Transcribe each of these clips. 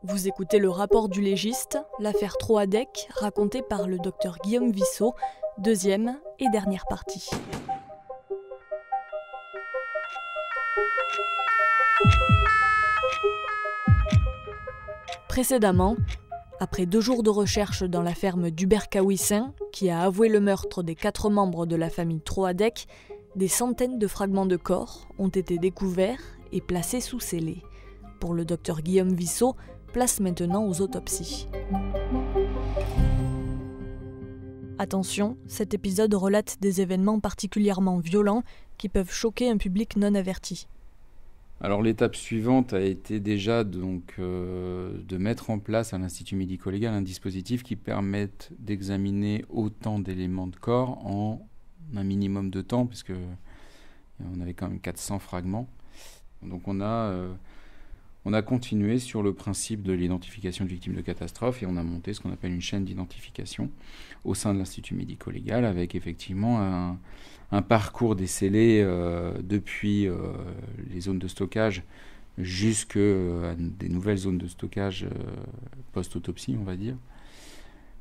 Vous écoutez le rapport du légiste, l'affaire Troadec, racontée par le docteur Guillaume Vissot, deuxième et dernière partie. Précédemment, après 2 jours de recherche dans la ferme d'Ubercaouissin, qui a avoué le meurtre des 4 membres de la famille Troadec, des centaines de fragments de corps ont été découverts et placés sous scellés. Pour le docteur Guillaume Vissot, place maintenant aux autopsies. Attention, cet épisode relate des événements particulièrement violents qui peuvent choquer un public non averti. Alors l'étape suivante a été déjà de mettre en place à l'Institut médico-légal un dispositif qui permette d'examiner autant d'éléments de corps en un minimum de temps, puisque on avait quand même 400 fragments. Donc on a continué sur le principe de l'identification de victimes de catastrophe et on a monté ce qu'on appelle une chaîne d'identification au sein de l'Institut médico-légal avec effectivement un parcours des scellés depuis les zones de stockage jusqu'à des nouvelles zones de stockage post-autopsie, on va dire,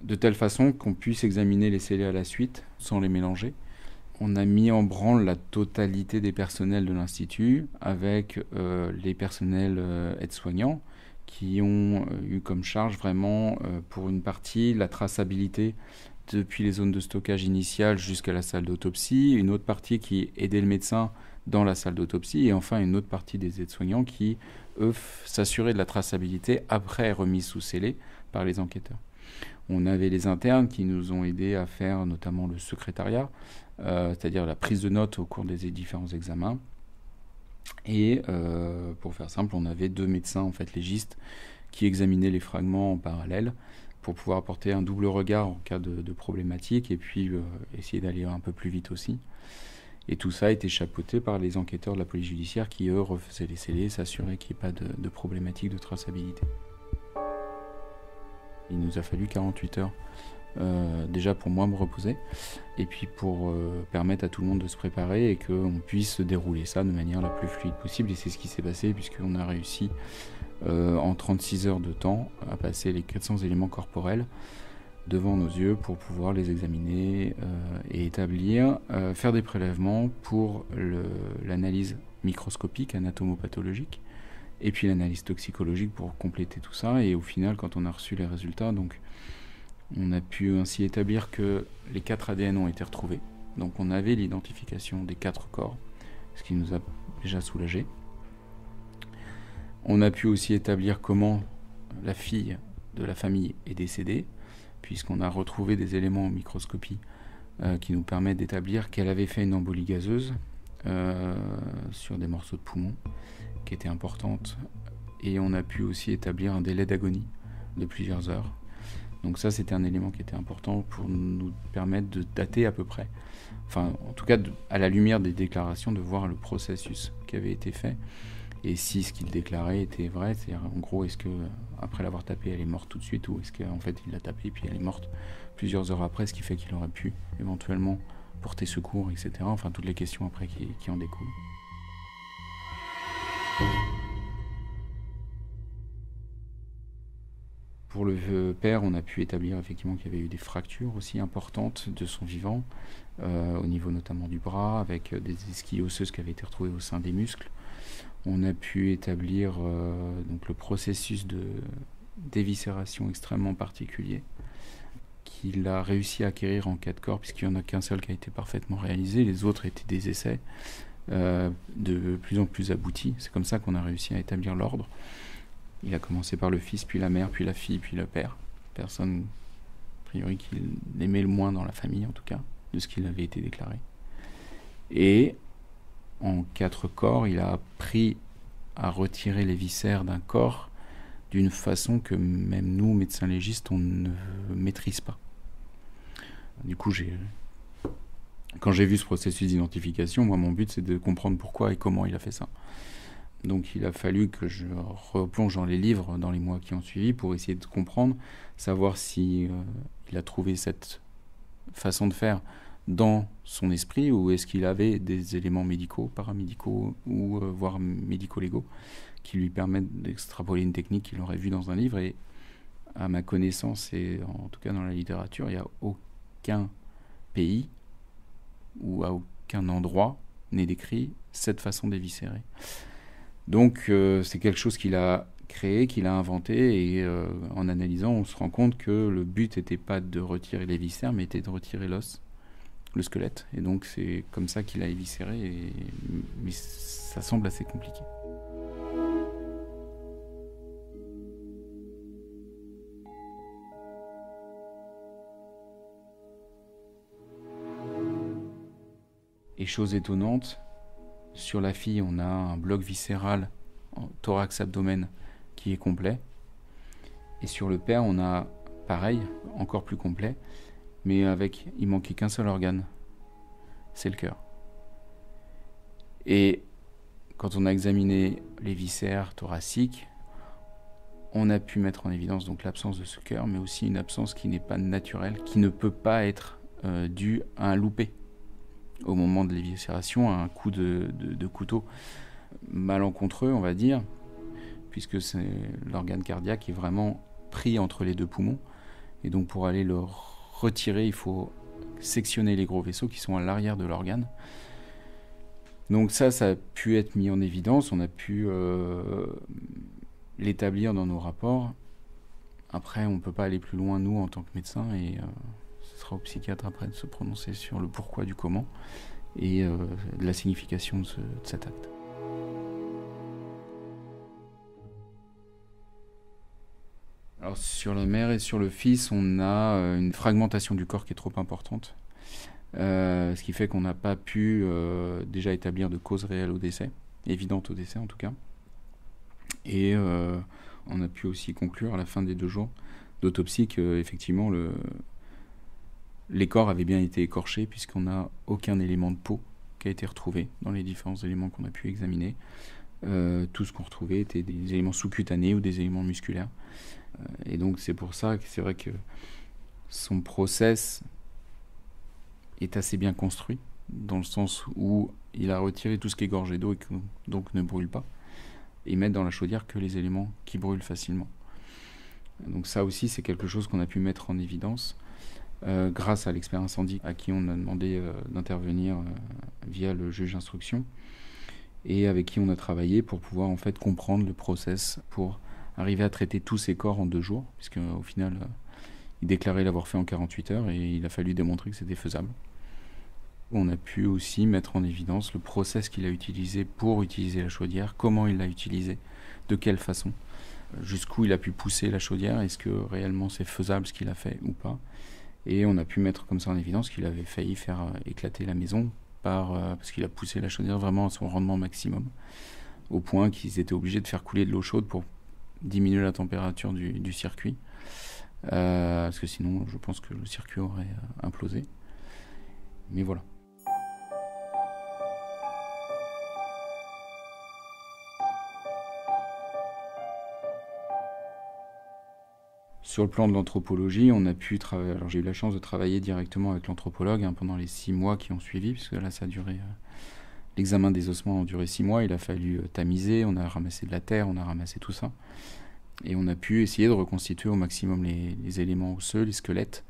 de telle façon qu'on puisse examiner les scellés à la suite sans les mélanger. On a mis en branle la totalité des personnels de l'Institut avec les personnels aides-soignants qui ont eu comme charge vraiment, pour une partie, la traçabilité depuis les zones de stockage initiales jusqu'à la salle d'autopsie, une autre partie qui aidait le médecin dans la salle d'autopsie et enfin une autre partie des aides-soignants qui, eux, s'assuraient de la traçabilité après remise sous scellé par les enquêteurs. On avait les internes qui nous ont aidés à faire notamment le secrétariat, c'est-à-dire la prise de notes au cours des différents examens. Et pour faire simple, on avait 2 médecins en fait légistes qui examinaient les fragments en parallèle pour pouvoir apporter un double regard en cas de problématique et puis essayer d'aller un peu plus vite aussi. Et tout ça a été chapeauté par les enquêteurs de la police judiciaire qui, eux, refaisaient les scellés et s'assuraient qu'il n'y ait pas de problématique de traçabilité. Il nous a fallu 48 heures déjà pour moi me reposer et puis pour permettre à tout le monde de se préparer et qu'on puisse dérouler ça de manière la plus fluide possible. Et c'est ce qui s'est passé puisqu'on a réussi en 36 heures de temps à passer les 400 éléments corporels devant nos yeux pour pouvoir les examiner et établir, faire des prélèvements pour l'analyse microscopique, anatomopathologique, et puis l'analyse toxicologique pour compléter tout ça. Et au final, quand on a reçu les résultats, donc, on a pu ainsi établir que les 4 ADN ont été retrouvés. Donc on avait l'identification des 4 corps, ce qui nous a déjà soulagés. On a pu aussi établir comment la fille de la famille est décédée, puisqu'on a retrouvé des éléments en microscopie qui nous permettent d'établir qu'elle avait fait une embolie gazeuse sur des morceaux de poumon, qui était importante. Et on a pu aussi établir un délai d'agonie de plusieurs heures. Donc ça, c'était un élément qui était important pour nous permettre de dater à peu près, enfin en tout cas à la lumière des déclarations, de voir le processus qui avait été fait et si ce qu'il déclarait était vrai, c'est-à-dire en gros est-ce que après l'avoir tapée elle est morte tout de suite ou est-ce qu'en fait il l'a tapée et puis elle est morte plusieurs heures après, ce qui fait qu'il aurait pu éventuellement porter secours, etc. Enfin toutes les questions après qui en découlent. Pour le père, on a pu établir effectivement qu'il y avait eu des fractures aussi importantes de son vivant, au niveau notamment du bras, avec des esquilles osseuses qui avaient été retrouvées au sein des muscles. On a pu établir donc le processus de d'éviscération extrêmement particulier qu'il a réussi à acquérir en 4 corps, puisqu'il n'y en a qu'un seul qui a été parfaitement réalisé, les autres étaient des essais de plus en plus aboutis. C'est comme ça qu'on a réussi à établir l'ordre. Il a commencé par le fils, puis la mère, puis la fille, puis le père. Personne, a priori, qu'il aimait le moins dans la famille, en tout cas, de ce qu'il avait été déclaré. Et en 4 corps, il a appris à retirer les viscères d'un corps d'une façon que même nous, médecins légistes, on ne maîtrise pas. Du coup, quand j'ai vu ce processus d'identification, moi, mon but, c'est de comprendre pourquoi et comment il a fait ça. Donc il a fallu que je replonge dans les livres dans les mois qui ont suivi pour essayer de comprendre, savoir si il a trouvé cette façon de faire dans son esprit, ou est-ce qu'il avait des éléments médicaux, paramédicaux ou voire médico-légaux qui lui permettent d'extrapoler une technique qu'il aurait vue dans un livre. Et à ma connaissance, et en tout cas dans la littérature, il n'y a aucun pays ou à aucun endroit n'est décrit cette façon d'éviscérer. Donc c'est quelque chose qu'il a créé, qu'il a inventé, et en analysant, on se rend compte que le but n'était pas de retirer les viscères, mais était de retirer l'os, le squelette. Et donc c'est comme ça qu'il a éviscéré, mais ça semble assez compliqué. Et chose étonnante, sur la fille, on a un bloc viscéral en thorax-abdomen qui est complet. Et sur le père, on a pareil, encore plus complet, mais il manquait qu'un seul organe, c'est le cœur. Et quand on a examiné les viscères thoraciques, on a pu mettre en évidence donc l'absence de ce cœur, mais aussi une absence qui n'est pas naturelle, qui ne peut pas être due à un loupé au moment de l'éviscération, à un coup de couteau malencontreux, on va dire, puisque l'organe cardiaque est vraiment pris entre les deux poumons. Et donc pour aller le retirer, il faut sectionner les gros vaisseaux qui sont à l'arrière de l'organe. Donc ça a pu être mis en évidence, on a pu l'établir dans nos rapports. Après, on ne peut pas aller plus loin, nous, en tant que médecins, et ce sera au psychiatre après de se prononcer sur le pourquoi du comment et de la signification de cet acte. Alors, sur la mère et sur le fils, on a une fragmentation du corps qui est trop importante, ce qui fait qu'on n'a pas pu déjà établir de cause réelle au décès, évidente au décès en tout cas, et on a pu aussi conclure à la fin des 2 jours d'autopsie qu'effectivement les corps avaient bien été écorchés, puisqu'on n'a aucun élément de peau qui a été retrouvé dans les différents éléments qu'on a pu examiner. Tout ce qu'on retrouvait était des éléments sous-cutanés ou des éléments musculaires. Et donc c'est pour ça que c'est vrai que son process est assez bien construit, dans le sens où il a retiré tout ce qui est gorgé d'eau et qui donc ne brûle pas, et mettre dans la chaudière que les éléments qui brûlent facilement. Donc ça aussi, c'est quelque chose qu'on a pu mettre en évidence grâce à l'expert incendie à qui on a demandé d'intervenir via le juge d'instruction, et avec qui on a travaillé pour pouvoir en fait comprendre le process pour arriver à traiter tous ces corps en 2 jours, puisque au final il déclarait l'avoir fait en 48 heures et il a fallu démontrer que c'était faisable. On a pu aussi mettre en évidence le process qu'il a utilisé pour utiliser la chaudière, comment il l'a utilisé, de quelle façon, jusqu'où il a pu pousser la chaudière, est-ce que réellement c'est faisable ce qu'il a fait ou pas. Et on a pu mettre comme ça en évidence qu'il avait failli faire éclater la maison parce qu'il a poussé la chaudière vraiment à son rendement maximum, au point qu'ils étaient obligés de faire couler de l'eau chaude pour diminuer la température du circuit, parce que sinon je pense que le circuit aurait implosé. Mais voilà. Sur le plan de l'anthropologie, on a pu travailler. Alors j'ai eu la chance de travailler directement avec l'anthropologue pendant les 6 mois qui ont suivi, puisque là ça a duré. L'examen des ossements a duré 6 mois. Il a fallu tamiser, on a ramassé de la terre, on a ramassé tout ça, et on a pu essayer de reconstituer au maximum les éléments osseux, les squelettes,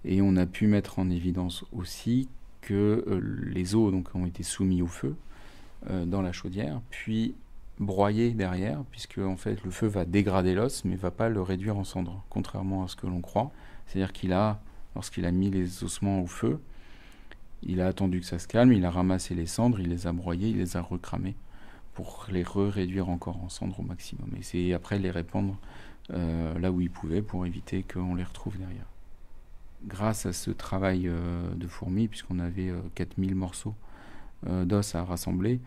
et on a pu mettre en évidence aussi que les os donc ont été soumis au feu dans la chaudière, puis broyé derrière, puisque en fait le feu va dégrader l'os mais va pas le réduire en cendres, contrairement à ce que l'on croit. C'est-à-dire lorsqu'il a mis les ossements au feu, il a attendu que ça se calme, il a ramassé les cendres, il les a broyés, il les a recramés pour les réduire encore en cendres au maximum. Et c'est après les répandre là où il pouvait pour éviter qu'on les retrouve derrière. Grâce à ce travail de fourmi, puisqu'on avait 4000 morceaux d'os à rassembler,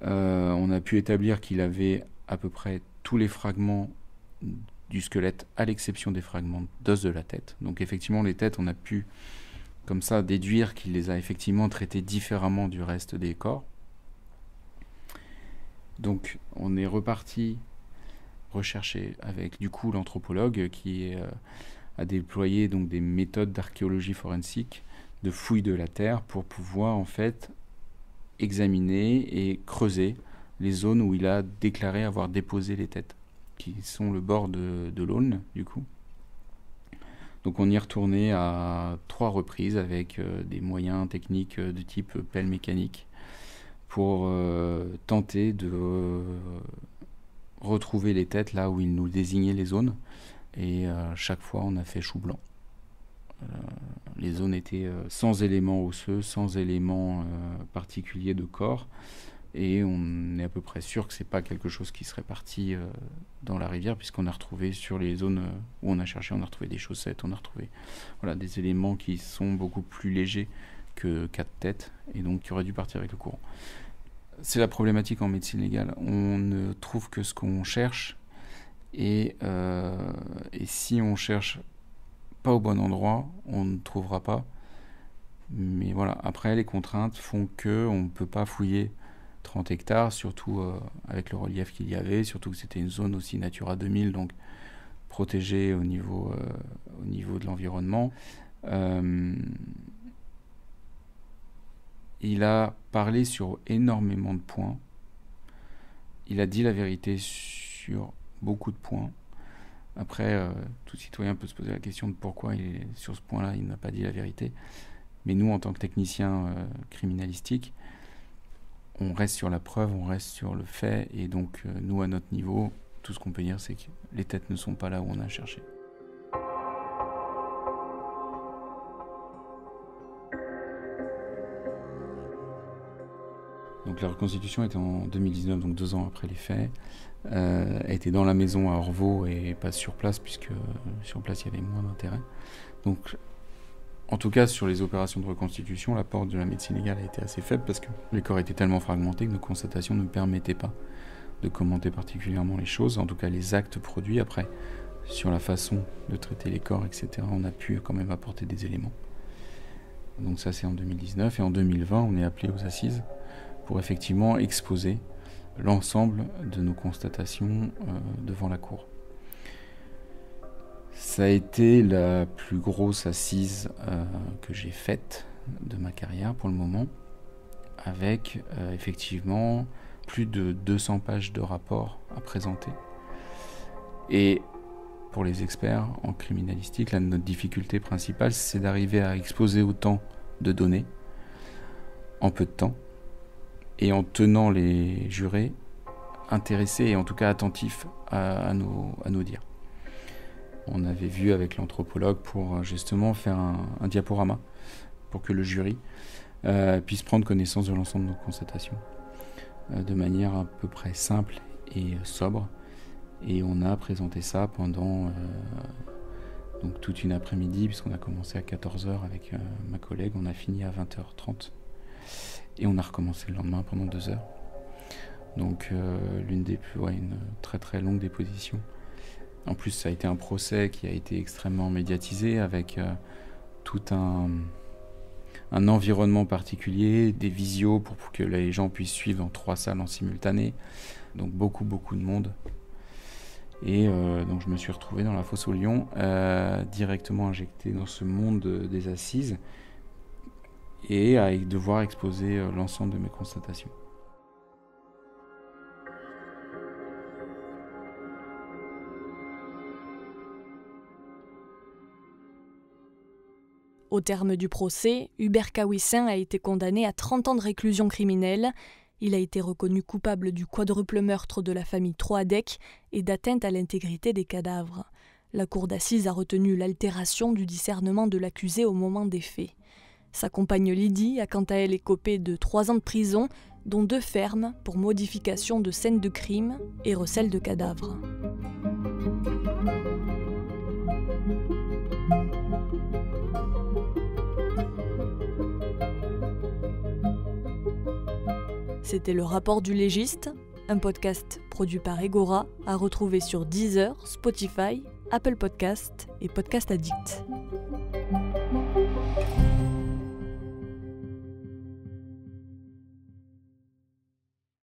on a pu établir qu'il avait à peu près tous les fragments du squelette, à l'exception des fragments d'os de la tête. Donc effectivement, les têtes, on a pu comme ça déduire qu'il les a effectivement traités différemment du reste des corps. Donc on est reparti rechercher avec du coup l'anthropologue qui a déployé donc des méthodes d'archéologie forensique de fouilles de la terre pour pouvoir en fait examiner et creuser les zones où il a déclaré avoir déposé les têtes, qui sont le bord de l'Aulne du coup. Donc on y est retourné à 3 reprises avec des moyens techniques de type pelle mécanique pour tenter de retrouver les têtes là où il nous désignait les zones. Et chaque fois on a fait chou blanc. Les zones étaient sans éléments osseux, sans éléments particuliers de corps. Et on est à peu près sûr que c'est pas quelque chose qui serait parti dans la rivière, puisqu'on a retrouvé sur les zones où on a cherché, on a retrouvé des chaussettes, on a retrouvé des éléments qui sont beaucoup plus légers que 4 têtes, et donc qui auraient dû partir avec le courant. C'est la problématique en médecine légale. On ne trouve que ce qu'on cherche, et si on cherche pas au bon endroit, on ne trouvera pas. Mais voilà, après les contraintes font que on ne peut pas fouiller 30 hectares, surtout avec le relief qu'il y avait, surtout que c'était une zone aussi Natura 2000, donc protégée au niveau de l'environnement. Il a parlé sur énormément de points. Il a dit la vérité sur beaucoup de points. Après, tout citoyen peut se poser la question de pourquoi sur ce point-là, il n'a pas dit la vérité. Mais nous, en tant que techniciens criminalistiques, on reste sur la preuve, on reste sur le fait, et donc nous, à notre niveau, tout ce qu'on peut dire, c'est que les têtes ne sont pas là où on a cherché. Donc la reconstitution était en 2019, donc 2 ans après les faits. Elle était dans la maison à Orvaux et pas sur place, puisque sur place il y avait moins d'intérêt. Donc en tout cas, sur les opérations de reconstitution, l'apport de la médecine légale a été assez faible parce que les corps étaient tellement fragmentés que nos constatations ne permettaient pas de commenter particulièrement les choses, en tout cas les actes produits. Après, sur la façon de traiter les corps, etc., on a pu quand même apporter des éléments. Donc ça, c'est en 2019. Et en 2020, on est appelé aux assises pour effectivement exposer l'ensemble de nos constatations devant la cour. Ça a été la plus grosse assise que j'ai faite de ma carrière pour le moment, avec effectivement plus de 200 pages de rapports à présenter. Et pour les experts en criminalistique, notre difficulté principale, c'est d'arriver à exposer autant de données en peu de temps et en tenant les jurés intéressés et en tout cas attentifs à nos dires. On avait vu avec l'anthropologue pour justement faire un diaporama pour que le jury puisse prendre connaissance de l'ensemble de nos constatations de manière à peu près simple et sobre. Et on a présenté ça pendant donc toute une après-midi, puisqu'on a commencé à 14h avec ma collègue, on a fini à 20h30 et on a recommencé le lendemain pendant 2 heures. Donc une très très longue déposition. En plus, ça a été un procès qui a été extrêmement médiatisé avec tout un environnement particulier, des visios pour que les gens puissent suivre dans 3 salles en simultané. Donc beaucoup de monde. Et donc je me suis retrouvé dans la fosse au lion, directement injecté dans ce monde des assises et à devoir exposer l'ensemble de mes constatations. Au terme du procès, Hubert Kawissin a été condamné à 30 ans de réclusion criminelle. Il a été reconnu coupable du quadruple meurtre de la famille Troadec et d'atteinte à l'intégrité des cadavres. La cour d'assises a retenu l'altération du discernement de l'accusé au moment des faits. Sa compagne Lydie a quant à elle écopé de 3 ans de prison, dont 2 fermes pour modification de scènes de crime et recel de cadavres. C'était le rapport du légiste, un podcast produit par Egora, à retrouver sur Deezer, Spotify, Apple Podcasts et Podcast Addict.